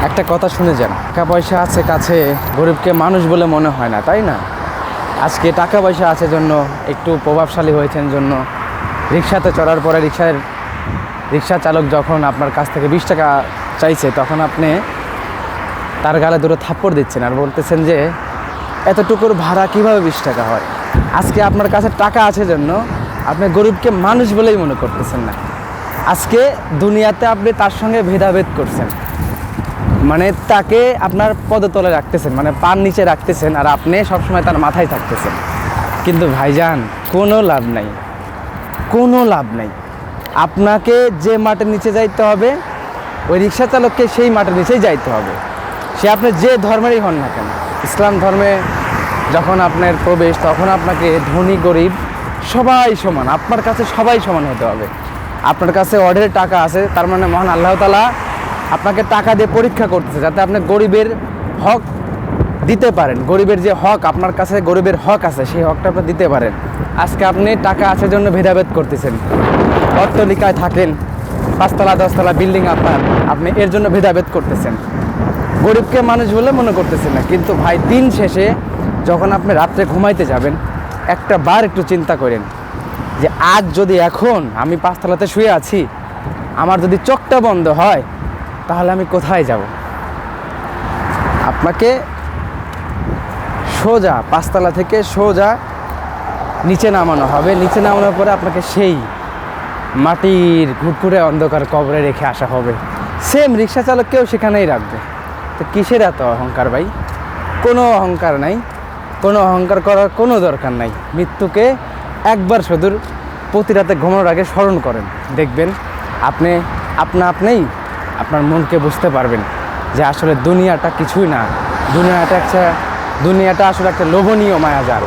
একটা কথা শুনে যান, টাকা পয়সা আছে কাছে, গরিবকে মানুষ বলে মনে হয় না, তাই না? আজকে টাকা পয়সা আছে জন্য, একটু প্রভাবশালী হয়েছেন জন্য, রিক্সাতে চড়ার পরে রিক্সা চালক যখন আপনার কাছ থেকে 20 টাকা চাইছে, তখন আপনি তার গালে দুটো থাপ্পড় দিচ্ছেন আর বলতেছেন যে এতটুকুর ভাড়া কীভাবে 20 টাকা হয়। আজকে আপনার কাছে টাকা আছে জন্য আপনি গরিবকে মানুষ বলেই মনে করতেছেন না। আজকে দুনিয়াতে আপনি তার সঙ্গে ভেদাভেদ করছেন, মানে তাকে আপনার পদতলে রাখতেছেন, মানে পার নিচে রাখতেছেন, আর আপনি সবসময় তার মাথায় থাকতেছেন। কিন্তু ভাইজান, কোনো লাভ নাই, কোনো লাভ নাই। আপনাকে যে মাটির নিচে যাইতে হবে, ওই রিক্সা চালককে সেই মাটির নিচেই যাইতে হবে, সে আপনি যে ধর্মেরই হন না কেন। ইসলাম ধর্মে যখন আপনার প্রবেশ, তখন আপনাকে ধনী গরিব সবাই সমান, আপনার কাছে সবাই সমান হতে হবে। আপনার কাছে অঢেল টাকা আছে, তার মানে মহান আল্লাহ তাআলা আপনাকে টাকা দিয়ে পরীক্ষা করতেছে, যাতে আপনি গরিবের হক দিতে পারেন। গরিবের যে হক, আপনার কাছে গরিবের হক আছে, সেই হকটা আপনি দিতে পারেন। আজকে আপনি টাকা আছে জন্য ভেদাভেদ করতেছেন, অট্টালিকায় থাকেন, 5 তলা 10 তলা বিল্ডিং আপনার, আপনি এর জন্য ভেদাভেদ করতেছেন, গরিবকে মানুষ বলে মনে করতেছেন না। কিন্তু ভাই, দিন শেষে যখন আপনি রাত্রে ঘুমাইতে যাবেন, একটা বার একটু চিন্তা করেন যে আজ যদি এখন আমি 5 তলাতে শুয়ে আছি, আমার যদি চোখটা বন্ধ হয়, তাহলে আমি কোথায় যাব? আপনাকে সোজা 5 তলা থেকে সোজা নিচে নামানো হবে, নিচে নামানোর পরে আপনাকে সেই মাটির ঘুরঘুরে অন্ধকার কবরে রেখে আসা হবে। সেম রিক্সা চালককেও সেখানেই রাখবে। তো কিসের এত অহংকার ভাই? কোনো অহংকার নাই, কোনো অহংকার করার কোনো দরকার নাই। মৃত্যুকে একবার শুধু প্রতি রাতে ঘুমানোর আগে স্মরণ করেন, দেখবেন আপনি আপনিই আপনার মনকে বুঝতে পারবেন যে আসলে দুনিয়াটা কিছুই না, দুনিয়াটা আসলে একটা লোভনীয় মায়াজাল।